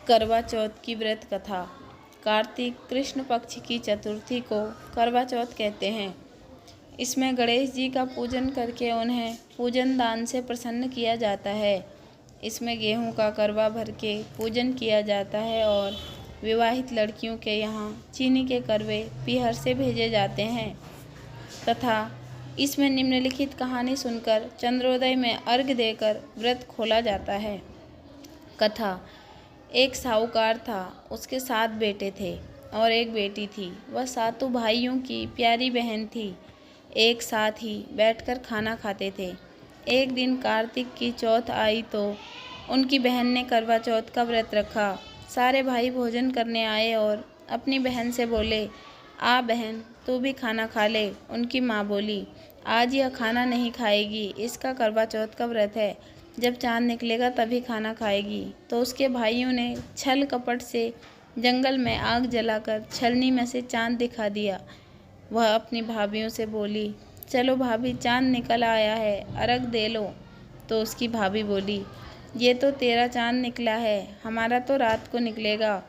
करवा चौथ की व्रत कथा। कार्तिक कृष्ण पक्ष की चतुर्थी को करवा चौथ कहते हैं। इसमें गणेश जी का पूजन करके उन्हें पूजन दान से प्रसन्न किया जाता है। इसमें गेहूं का करवा भर के पूजन किया जाता है और विवाहित लड़कियों के यहाँ चीनी के करवे पीहर से भेजे जाते हैं तथा इसमें निम्नलिखित कहानी सुनकर चंद्रोदय में अर्घ्य देकर व्रत खोला जाता है। कथा। एक साहूकार था, उसके 7 बेटे थे और एक बेटी थी। वह सातों भाइयों की प्यारी बहन थी। एक साथ ही बैठकर खाना खाते थे। एक दिन कार्तिक की चौथ आई तो उनकी बहन ने करवा चौथ का व्रत रखा। सारे भाई भोजन करने आए और अपनी बहन से बोले, आ बहन तू भी खाना खा ले। उनकी माँ बोली, आज यह खाना नहीं खाएगी, इसका करवा चौथ का व्रत है, जब चाँद निकलेगा तभी खाना खाएगी। तो उसके भाइयों ने छल कपट से जंगल में आग जलाकर छलनी में से चाँद दिखा दिया। वह अपनी भाभियों से बोली, चलो भाभी चाँद निकल आया है, अर्घ दे लो। तो उसकी भाभी बोली, ये तो तेरा चाँद निकला है, हमारा तो रात को निकलेगा।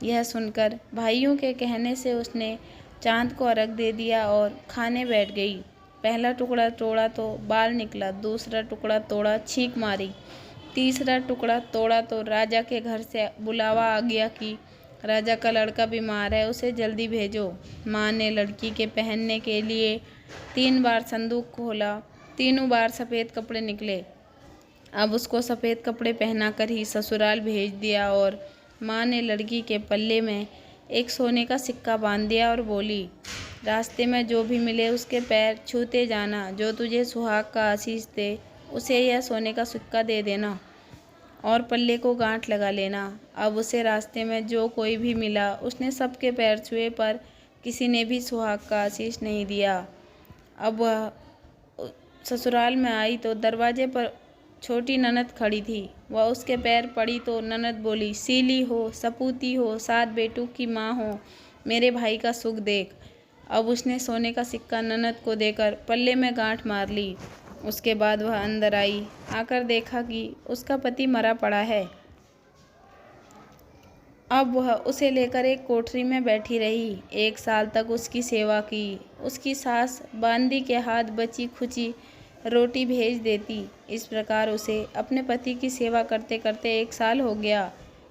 यह सुनकर भाइयों के कहने से उसने चाँद को अर्घ दे दिया और खाने बैठ गई। पहला टुकड़ा तोड़ा तो बाल निकला, दूसरा टुकड़ा तोड़ा छींक मारी, तीसरा टुकड़ा तोड़ा तो राजा के घर से बुलावा आ गया कि राजा का लड़का बीमार है, उसे जल्दी भेजो। माँ ने लड़की के पहनने के लिए 3 बार संदूक खोला, तीनों बार सफ़ेद कपड़े निकले। अब उसको सफ़ेद कपड़े पहनाकर ही ससुराल भेज दिया और माँ ने लड़की के पल्ले में एक सोने का सिक्का बांध दिया और बोली, रास्ते में जो भी मिले उसके पैर छूते जाना, जो तुझे सुहाग का आशीष दे उसे यह सोने का सिक्का दे देना और पल्ले को गांठ लगा लेना। अब उसे रास्ते में जो कोई भी मिला उसने सबके पैर छुए पर किसी ने भी सुहाग का आशीष नहीं दिया। अब वह ससुराल में आई तो दरवाजे पर छोटी ननद खड़ी थी। वह उसके पैर पड़ी तो ननद बोली, सीली हो, सपूती हो, 7 बेटों की माँ हो, मेरे भाई का सुख देख। अब उसने सोने का सिक्का ननद को देकर पल्ले में गांठ मार ली। उसके बाद वह अंदर आई, आकर देखा कि उसका पति मरा पड़ा है। अब वह उसे लेकर एक कोठरी में बैठी रही। 1 साल तक उसकी सेवा की। उसकी सास बांदी के हाथ बची खुची रोटी भेज देती। इस प्रकार उसे अपने पति की सेवा करते करते 1 साल हो गया।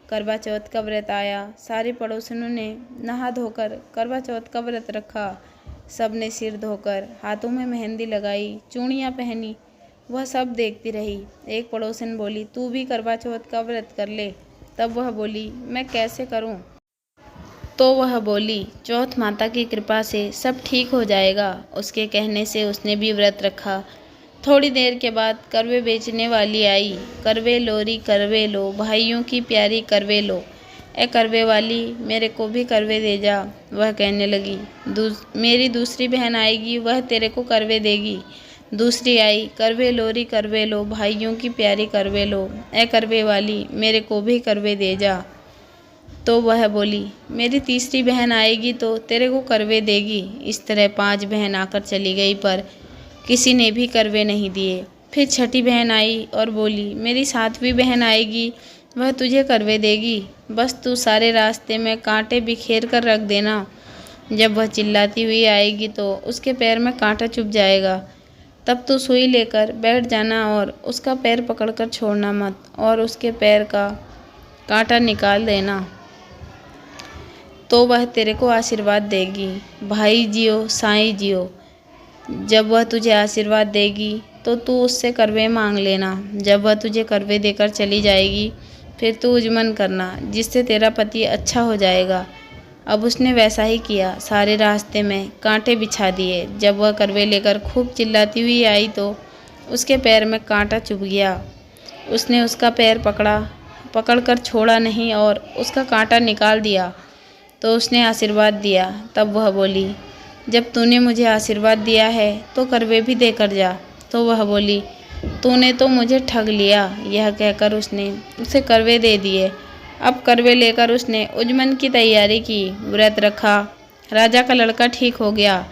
करवा चौथ का व्रत आया। सारे पड़ोसियों ने नहा धोकर करवा चौथ का व्रत रखा। सब ने सिर धोकर हाथों में मेहंदी लगाई, चूड़ियाँ पहनी। वह सब देखती रही। एक पड़ोसन बोली, तू भी करवा चौथ का व्रत कर ले। तब वह बोली, मैं कैसे करूं? तो वह बोली, चौथ माता की कृपा से सब ठीक हो जाएगा। उसके कहने से उसने भी व्रत रखा। थोड़ी देर के बाद करवे बेचने वाली आई। करवे लोरी करवे लो, भाइयों की प्यारी करवे लो। ए करवे वाली, मेरे को भी करवे दे जा। वह कहने लगी, मेरी दूसरी बहन आएगी, वह तेरे को करवे देगी। दूसरी आई, करवे लोरी करवे लो, भाइयों की प्यारी करवे लो। ए करवे वाली, मेरे को भी करवे दे जा। तो वह बोली, मेरी तीसरी बहन आएगी तो तेरे को करवे देगी। इस तरह 5 बहन आकर चली गई पर किसी ने भी करवे नहीं दिए। फिर छठी बहन आई और बोली, मेरी 7वीं बहन आएगी, वह तुझे करवे देगी। बस तू सारे रास्ते में कांटे बिखेर कर रख देना। जब वह चिल्लाती हुई आएगी तो उसके पैर में कांटा चुभ जाएगा। तब तू सुई लेकर बैठ जाना और उसका पैर पकड़कर छोड़ना मत और उसके पैर का कांटा निकाल देना, तो वह तेरे को आशीर्वाद देगी। भाई जियो साईं जियो। जब वह तुझे आशीर्वाद देगी तो तू उससे करवे मांग लेना। जब वह तुझे करवे देकर चली जाएगी फिर तू उजमन करना, जिससे तेरा पति अच्छा हो जाएगा। अब उसने वैसा ही किया। सारे रास्ते में कांटे बिछा दिए। जब वह करवे लेकर खूब चिल्लाती हुई आई तो उसके पैर में कांटा चुभ गया। उसने उसका पैर पकड़कर छोड़ा नहीं और उसका कांटा निकाल दिया। तो उसने आशीर्वाद दिया। तब वह बोली, जब तूने मुझे आशीर्वाद दिया है तो करवे भी देकर जा। तो वह बोली, तूने तो मुझे ठग लिया। यह कहकर उसने उसे करवे दे दिए। अब करवे लेकर उसने उजमन की तैयारी की, व्रत रखा। राजा का लड़का ठीक हो गया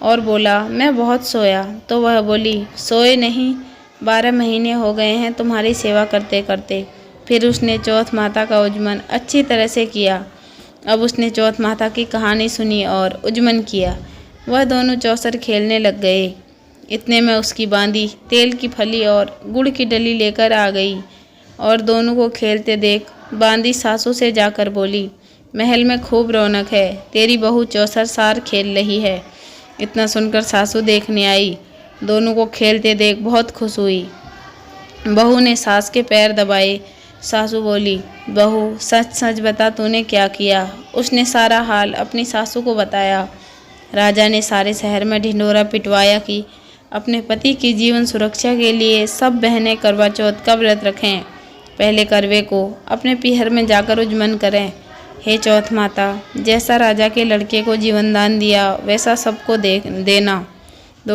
और बोला, मैं बहुत सोया। तो वह बोली, सोए नहीं, 12 महीने हो गए हैं तुम्हारी सेवा करते करते। फिर उसने चौथ माता का उज्जमन अच्छी तरह से किया। अब उसने चौथ माता की कहानी सुनी और उज्जमन किया। वह दोनों चौसर खेलने लग गए। इतने में उसकी बांदी तेल की फली और गुड़ की डली लेकर आ गई और दोनों को खेलते देख बांदी सासू से जाकर बोली, महल में खूब रौनक है, तेरी बहू चौसर सार खेल रही है। इतना सुनकर सासू देखने आई। दोनों को खेलते देख बहुत खुश हुई। बहू ने सास के पैर दबाए। सासू बोली, बहू सच सच बता तूने क्या किया। उसने सारा हाल अपनी सासू को बताया। राजा ने सारे शहर में ढिंढोरा पिटवाया कि अपने पति की जीवन सुरक्षा के लिए सब बहनें करवा चौथ का व्रत रखें। पहले करवे को अपने पीहर में जाकर उज्जमन करें। हे चौथ माता, जैसा राजा के लड़के को जीवन दान दिया वैसा सबको देना।